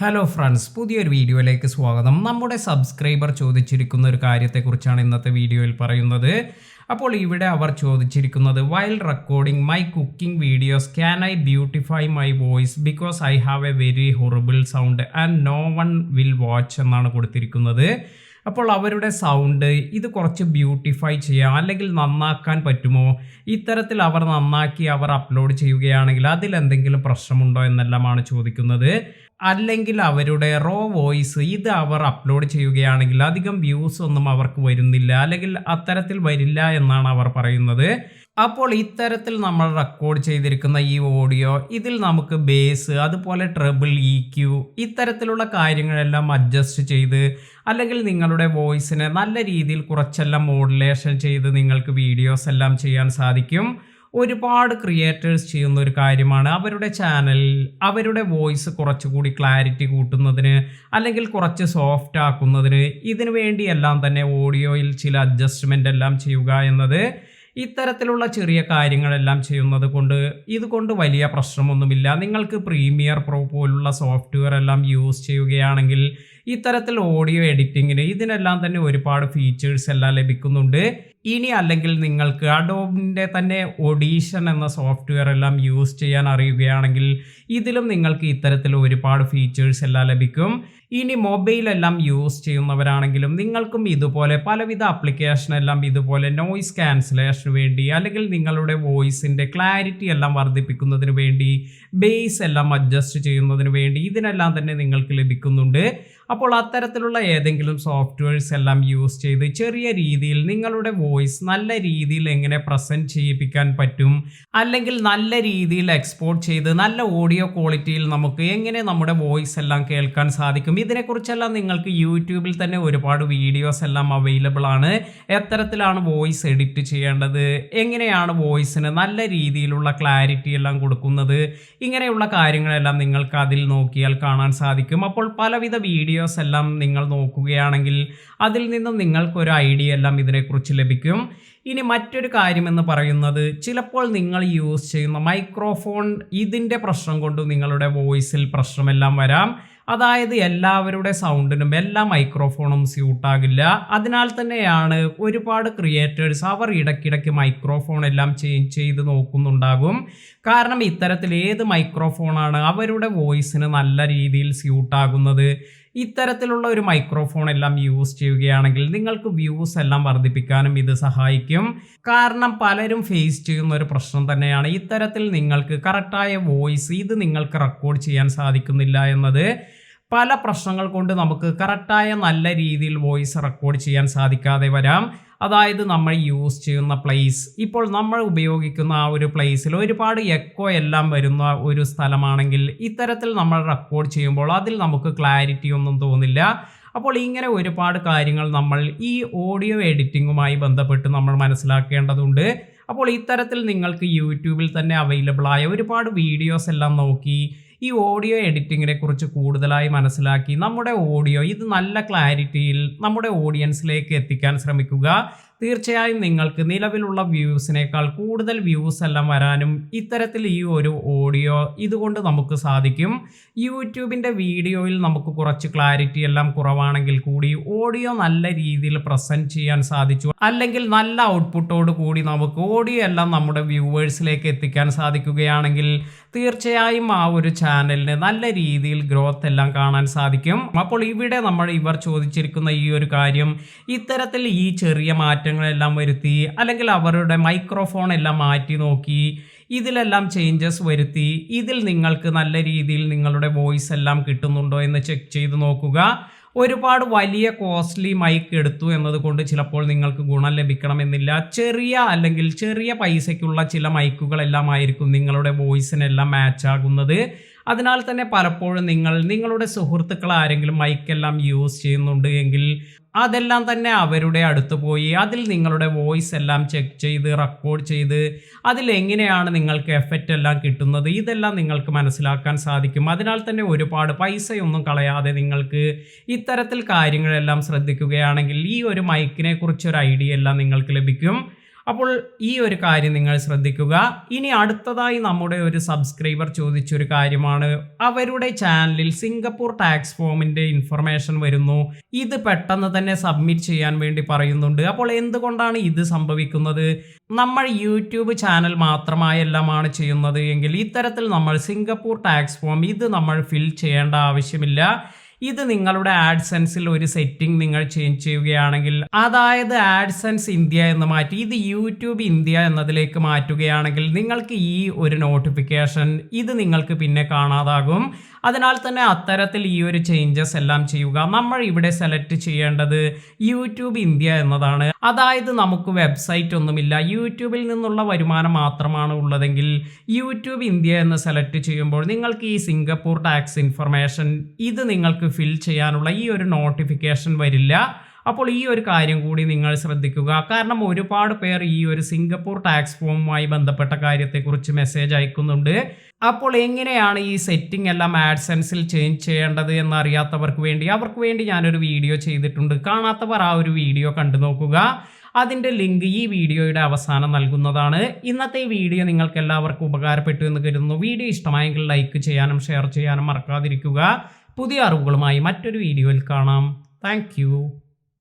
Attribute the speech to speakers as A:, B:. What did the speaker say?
A: Hello friends, പുതിയൊരു വീഡിയോയിലേക്ക് സ്വാഗതം. നമ്മുടെ സബ്സ്ക്രൈബർ ചോദിച്ചിരിക്കുന്ന ഒരു കാര്യത്തെക്കുറിച്ചാണ് ഇന്നത്തെ വീഡിയോയിൽ പറയുന്നത്. അപ്പോൾ ഇവിടെ അവർ ചോദിച്ചിരിക്കുന്നത്, while recording my cooking videos can I beautify my voice because I have a very horrible sound and no one will watch എന്നാണ് കൊടുത്തിരിക്കുന്നത്. അപ്പോൾ അവരുടെ സൗണ്ട് ഇത് കുറച്ച് ബ്യൂട്ടിഫൈ ചെയ്യാം അല്ലെങ്കിൽ നന്നാക്കാൻ പറ്റുമോ? ഇത്തരത്തിൽ അവർ നന്നാക്കി അവർ അപ്ലോഡ് ചെയ്യുകയാണെങ്കിൽ അതിലെന്തെങ്കിലും പ്രശ്നമുണ്ടോ എന്നെല്ലാമാണ് ചോദിക്കുന്നത്. അല്ലെങ്കിൽ അവരുടെ റോ വോയിസ് ഇത് അവർ അപ്ലോഡ് ചെയ്യുകയാണെങ്കിൽ അധികം വ്യൂസ് ഒന്നും അവർക്ക് വരുന്നില്ല, അല്ലെങ്കിൽ അത്തരത്തിൽ വരില്ല എന്നാണ് അവർ പറയുന്നത്. അപ്പോൾ ഇത്തരത്തിൽ നമ്മൾ റെക്കോർഡ് ചെയ്തിരിക്കുന്ന ഈ ഓഡിയോ ഇതിൽ നമുക്ക് ബേസ്, അതുപോലെ ട്രബിൾ, EQ ഇത്തരത്തിലുള്ള കാര്യങ്ങളെല്ലാം അഡ്ജസ്റ്റ് ചെയ്ത് അല്ലെങ്കിൽ നിങ്ങളുടെ വോയിസിനെ നല്ല രീതിയിൽ കുറച്ചെല്ലാം മോഡുലേഷൻ ചെയ്ത് നിങ്ങൾക്ക് വീഡിയോസ് എല്ലാം ചെയ്യാൻ സാധിക്കും. ഒരുപാട് ക്രിയേറ്റേഴ്സ് ചെയ്യുന്ന ഒരു കാര്യമാണ് അവരുടെ ചാനലിൽ അവരുടെ വോയിസ് കുറച്ചുകൂടി ക്ലാരിറ്റി കൂട്ടുന്നതിന് അല്ലെങ്കിൽ കുറച്ച് സോഫ്റ്റ് ആക്കുന്നതിന് ഇതിനു വേണ്ടിയെല്ലാം തന്നെ ഓഡിയോയിൽ ചില അഡ്ജസ്റ്റ്മെൻ്റ് എല്ലാം ചെയ്യുക എന്നത്. ഇത്തരത്തിലുള്ള ചെറിയ കാര്യങ്ങളെല്ലാം ചെയ്യുന്നത് കൊണ്ട് ഇതുകൊണ്ട് വലിയ പ്രശ്നമൊന്നുമില്ല. നിങ്ങൾക്ക് പ്രീമിയർ പ്രോ പോലുള്ള സോഫ്റ്റ്വെയർ എല്ലാം യൂസ് ചെയ്യുകയാണെങ്കിൽ ഇത്തരത്തിൽ ഓഡിയോ എഡിറ്റിങ്ങിന് ഇതിനെല്ലാം തന്നെ ഒരുപാട് ഫീച്ചേഴ്സ് എല്ലാം ലഭിക്കുന്നുണ്ട്. ഇനി അല്ലെങ്കിൽ നിങ്ങൾക്ക് അഡോബിൻ്റെ തന്നെ ഓഡീഷൻ എന്ന സോഫ്റ്റ്വെയർ എല്ലാം യൂസ് ചെയ്യാൻ അറിയുകയാണെങ്കിൽ ഇതിലും നിങ്ങൾക്ക് ഇത്തരത്തിൽ ഒരുപാട് ഫീച്ചേഴ്സ് എല്ലാം ലഭിക്കും. ഇനി മൊബൈലെല്ലാം യൂസ് ചെയ്യുന്നവരാണെങ്കിലും നിങ്ങൾക്കും ഇതുപോലെ പലവിധ ആപ്ലിക്കേഷൻ എല്ലാം ഇതുപോലെ നോയിസ് ക്യാൻസലേഷന് വേണ്ടി അല്ലെങ്കിൽ നിങ്ങളുടെ വോയിസിൻ്റെ ക്ലാരിറ്റി എല്ലാം വർദ്ധിപ്പിക്കുന്നതിന് വേണ്ടി, ബേസ് എല്ലാം അഡ്ജസ്റ്റ് ചെയ്യുന്നതിന് വേണ്ടി ഇതിനെല്ലാം തന്നെ നിങ്ങൾക്ക് ലഭിക്കുന്നുണ്ട്. അപ്പോൾ അത്തരത്തിലുള്ള ഏതെങ്കിലും സോഫ്റ്റ്വെയർസ് എല്ലാം യൂസ് ചെയ്ത് ചെറിയ രീതിയിൽ നിങ്ങളുടെ വോയിസ് നല്ല രീതിയിൽ എങ്ങനെ പ്രസൻറ്റ് ചെയ്യിപ്പിക്കാൻ പറ്റും, അല്ലെങ്കിൽ നല്ല രീതിയിൽ എക്സ്പോർട്ട് ചെയ്ത് നല്ല ഓഡിയോ ക്വാളിറ്റിയിൽ നമുക്ക് എങ്ങനെ നമ്മുടെ വോയിസ് എല്ലാം കേൾക്കാൻ സാധിക്കും, ഇതിനെക്കുറിച്ചെല്ലാം നിങ്ങൾക്ക് യൂട്യൂബിൽ തന്നെ ഒരുപാട് വീഡിയോസ് എല്ലാം അവൈലബിൾ ആണ്. എത്തരത്തിലാണ് വോയിസ് എഡിറ്റ് ചെയ്യേണ്ടത്, എങ്ങനെയാണ് വോയിസിന് നല്ല രീതിയിലുള്ള ക്ലാരിറ്റി എല്ലാം കൊടുക്കുന്നത്, ഇങ്ങനെയുള്ള കാര്യങ്ങളെല്ലാം നിങ്ങൾക്ക് അതിൽ നോക്കിയാൽ കാണാൻ സാധിക്കും. അപ്പോൾ പലവിധ വീഡിയോസ് എല്ലാം നിങ്ങൾ നോക്കുകയാണെങ്കിൽ അതിൽ നിന്നും നിങ്ങൾക്കൊരു ഐഡിയ എല്ലാം ഇതിനെക്കുറിച്ച് ലഭിക്കും. ഇനി മറ്റൊരു കാര്യമെന്ന് പറയുന്നത്, ചിലപ്പോൾ നിങ്ങൾ യൂസ് ചെയ്യുന്ന മൈക്രോഫോൺ ഇതിൻ്റെ പ്രശ്നം കൊണ്ട് നിങ്ങളുടെ വോയിസിൽ പ്രശ്നമെല്ലാം വരാം. അതായത് എല്ലാവരുടെ സൗണ്ടിനും എല്ലാ മൈക്രോഫോണും സ്യൂട്ടാകില്ല. അതിനാൽ തന്നെയാണ് ഒരുപാട് ക്രിയേറ്റേഴ്സ് അവർ ഇടയ്ക്കിടയ്ക്ക് മൈക്രോഫോൺ എല്ലാം ചേഞ്ച് ചെയ്ത് നോക്കുന്നുണ്ടാകും. കാരണം ഇത്തരത്തിൽ ഏത് മൈക്രോഫോണാണ് അവരുടെ വോയിസിന് നല്ല രീതിയിൽ സ്യൂട്ടാകുന്നത്, ഇത്തരത്തിലുള്ള ഒരു മൈക്രോഫോൺ എല്ലാം യൂസ് ചെയ്യുകയാണെങ്കിൽ നിങ്ങൾക്ക് വ്യൂസ് എല്ലാം വർദ്ധിപ്പിക്കാനും ഇത് സഹായിക്കും. കാരണം പലരും ഫേസ് ചെയ്യുന്ന ഒരു പ്രശ്നം തന്നെയാണ് ഇത്തരത്തിൽ നിങ്ങൾക്ക് കറക്റ്റായ വോയിസ് ഇത് നിങ്ങൾക്ക് റെക്കോർഡ് ചെയ്യാൻ സാധിക്കുന്നില്ല എന്നത്. പല പ്രശ്നങ്ങൾ കൊണ്ട് നമുക്ക് കറക്റ്റായ നല്ല രീതിയിൽ വോയിസ് റെക്കോർഡ് ചെയ്യാൻ സാധിക്കാതെ വരാം. അതായത് നമ്മൾ യൂസ് ചെയ്യുന്ന പ്ലേസ്, ഇപ്പോൾ നമ്മൾ ഉപയോഗിക്കുന്ന ആ ഒരു പ്ലേസിൽ ഒരുപാട് എക്കോ എല്ലാം വരുന്ന ഒരു സ്ഥലമാണെങ്കിൽ ഇത്തരത്തിൽ നമ്മൾ റെക്കോർഡ് ചെയ്യുമ്പോൾ അതിൽ നമുക്ക് ക്ലാരിറ്റി ഒന്നും തോന്നില്ല. അപ്പോൾ ഇങ്ങനെ ഒരുപാട് കാര്യങ്ങൾ നമ്മൾ ഈ ഓഡിയോ എഡിറ്റിങ്ങുമായി ബന്ധപ്പെട്ട് നമ്മൾ മനസ്സിലാക്കേണ്ടതുണ്ട്. അപ്പോൾ ഇത്തരത്തിൽ നിങ്ങൾക്ക് യൂട്യൂബിൽ തന്നെ അവൈലബിൾ ആയ ഒരുപാട് വീഡിയോസ് എല്ലാം നോക്കി ഈ ഓഡിയോ എഡിറ്റിങ്ങിനെ കുറിച്ച് കൂടുതലായി മനസ്സിലാക്കി നമ്മുടെ ഓഡിയോ ഇത് നല്ല ക്ലാരിറ്റിയിൽ നമ്മുടെ ഓഡിയൻസിലേക്ക് എത്തിക്കാൻ ശ്രമിക്കുക. തീർച്ചയായും നിങ്ങൾക്ക് നിലവിലുള്ള വ്യൂസിനേക്കാൾ കൂടുതൽ വ്യൂസ് എല്ലാം വരാനും ഇത്തരത്തിൽ ഈ ഒരു ഓഡിയോ ഇതുകൊണ്ട് നമുക്ക് സാധിക്കും. യൂട്യൂബിൻ്റെ വീഡിയോയിൽ നമുക്ക് കുറച്ച് ക്ലാരിറ്റി എല്ലാം കുറവാണെങ്കിൽ കൂടി ഓഡിയോ നല്ല രീതിയിൽ പ്രസൻറ്റ് ചെയ്യാൻ സാധിച്ചു, അല്ലെങ്കിൽ നല്ല ഔട്ട്പുട്ടോട് കൂടി നമുക്ക് ഓഡിയോ എല്ലാം നമ്മുടെ വ്യൂവേഴ്സിലേക്ക് എത്തിക്കാൻ സാധിക്കുകയാണെങ്കിൽ തീർച്ചയായും ആ ഒരു ചാനലിന് നല്ല രീതിയിൽ ഗ്രോത്ത് എല്ലാം കാണാൻ സാധിക്കും. അപ്പോൾ ഇവിടെ ഇവർ ചോദിച്ചിരിക്കുന്ന ഈ ഒരു കാര്യം, ഇത്തരത്തിൽ ഈ ചെറിയ മാറ്റങ്ങളെല്ലാം വരുത്തി അല്ലെങ്കിൽ അവരുടെ മൈക്രോഫോൺ എല്ലാം മാറ്റി നോക്കി ഇതിലെല്ലാം ചേഞ്ചസ് വരുത്തി ഇതിൽ നിങ്ങൾക്ക് നല്ല രീതിയിൽ നിങ്ങളുടെ വോയിസ് എല്ലാം കിട്ടുന്നുണ്ടോ എന്ന് ചെക്ക് ചെയ്ത് നോക്കുക. ഒരുപാട് വലിയ കോസ്റ്റ്ലി മൈക്ക് എടുത്തു എന്നതുകൊണ്ട് ചിലപ്പോൾ നിങ്ങൾക്ക് ഗുണം ലഭിക്കണമെന്നില്ല. ചെറിയ പൈസയ്ക്കുള്ള ചില മൈക്കുകളെല്ലാം ആയിരിക്കും നിങ്ങളുടെ വോയിസിനെല്ലാം മാച്ച് ആകുന്നത്. അതിനാൽ തന്നെ പലപ്പോഴും നിങ്ങളുടെ സുഹൃത്തുക്കൾ ആരെങ്കിലും മൈക്കെല്ലാം യൂസ് ചെയ്യുന്നുണ്ട് എങ്കിൽ അതെല്ലാം തന്നെ അവരുടെ അടുത്ത് പോയി അതിൽ നിങ്ങളുടെ വോയിസ് എല്ലാം ചെക്ക് ചെയ്ത് റെക്കോർഡ് ചെയ്ത് അതിൽ എങ്ങനെയാണ് നിങ്ങൾക്ക് എഫക്റ്റ് എല്ലാം കിട്ടുന്നത് ഇതെല്ലാം നിങ്ങൾക്ക് മനസ്സിലാക്കാൻ സാധിക്കും. അതിനാൽ തന്നെ ഒരുപാട് പൈസയൊന്നും കളയാതെ നിങ്ങൾക്ക് ഇത്തരത്തിൽ കാര്യങ്ങളെല്ലാം ശ്രദ്ധിക്കുകയാണെങ്കിൽ ഈ ഒരു മൈക്കിനെ കുറിച്ചൊരു ഐഡിയ എല്ലാം നിങ്ങൾക്ക് ലഭിക്കും. അപ്പോൾ ഈ ഒരു കാര്യം നിങ്ങൾ ശ്രദ്ധിക്കുക. ഇനി അടുത്തതായി നമ്മുടെ ഒരു സബ്സ്ക്രൈബർ ചോദിച്ചൊരു കാര്യമാണ്, അവരുടെ ചാനലിൽ സിംഗപ്പൂർ ടാക്സ് ഫോമിന്റെ ഇൻഫർമേഷൻ വരുന്നു, ഇത് പെട്ടെന്ന് തന്നെ സബ്മിറ്റ് ചെയ്യാൻ വേണ്ടി പറയുന്നുണ്ട്. അപ്പോൾ എന്തുകൊണ്ടാണ് ഇത് സംഭവിക്കുന്നത്? നമ്മൾ യൂട്യൂബ് ചാനൽ മാത്രമായെല്ലാമാണ് ചെയ്യുന്നത് എങ്കിൽ ഇത്തരത്തിൽ നമ്മൾ സിംഗപ്പൂർ ടാക്സ് ഫോം ഇത് നമ്മൾ ഫിൽ ചെയ്യേണ്ട ആവശ്യമില്ല. ഇത് നിങ്ങളുടെ ആഡ്സെൻസിൽ ഒരു സെറ്റിംഗ് നിങ്ങൾ ചേഞ്ച് ചെയ്യുകയാണെങ്കിൽ, അതായത് ആഡ്സെൻസ് ഇന്ത്യ എന്ന് മാറ്റി ഇത് യൂട്യൂബ് ഇന്ത്യ എന്നതിലേക്ക് മാറ്റുകയാണെങ്കിൽ നിങ്ങൾക്ക് ഈ ഒരു നോട്ടിഫിക്കേഷൻ ഇത് നിങ്ങൾക്ക് പിന്നെ കാണാതാകും. അതിനാൽ തന്നെ അത്തരത്തിൽ ഈ ഒരു ചേഞ്ചസ് എല്ലാം ചെയ്യുക. നമ്മൾ ഇവിടെ സെലക്ട് ചെയ്യേണ്ടത് യൂട്യൂബ് ഇന്ത്യ എന്നതാണ്. അതായത് നമുക്ക് വെബ്സൈറ്റ് ഒന്നുമില്ല, യൂട്യൂബിൽ നിന്നുള്ള വരുമാനം മാത്രമാണ് ഉള്ളതെങ്കിൽ യൂട്യൂബ് ഇന്ത്യ എന്ന് സെലക്ട് ചെയ്യുമ്പോൾ നിങ്ങൾക്ക് ഈ സിംഗപ്പൂർ ടാക്സ് ഇൻഫർമേഷൻ ഇത് നിങ്ങൾക്ക് ഫിൽ ചെയ്യാനുള്ള ഈ ഒരു നോട്ടിഫിക്കേഷൻ വരില്ല. അപ്പോൾ ഈ ഒരു കാര്യം കൂടി നിങ്ങൾ ശ്രദ്ധിക്കുക. കാരണം ഒരുപാട് പേർ ഈ ഒരു സിംഗപ്പൂർ ടാക്സ് ഫോമുമായി ബന്ധപ്പെട്ട കാര്യത്തെക്കുറിച്ച് മെസ്സേജ് അയക്കുന്നുണ്ട്. അപ്പോൾ എങ്ങനെയാണ് ഈ സെറ്റിംഗ് എല്ലാം ആഡ്സെൻസിൽ ചേഞ്ച് ചെയ്യേണ്ടത് എന്നറിയാത്തവർക്ക് വേണ്ടി ഞാനൊരു വീഡിയോ ചെയ്തിട്ടുണ്ട്. കാണാത്തവർ ആ ഒരു വീഡിയോ കണ്ടു നോക്കുക. അതിൻ്റെ ലിങ്ക് ഈ വീഡിയോയുടെ അവസാനം നൽകുന്നതാണ്. ഇന്നത്തെ ഈ വീഡിയോ നിങ്ങൾക്ക് എല്ലാവർക്കും ഉപകാരപ്പെട്ടു എന്ന് കരുതുന്നു. വീഡിയോ ഇഷ്ടമായെങ്കിൽ ലൈക്ക് ചെയ്യാനും ഷെയർ ചെയ്യാനും മറക്കാതിരിക്കുക. പുതിയ അറിവുകളുമായി മറ്റൊരു വീഡിയോയിൽ കാണാം. താങ്ക്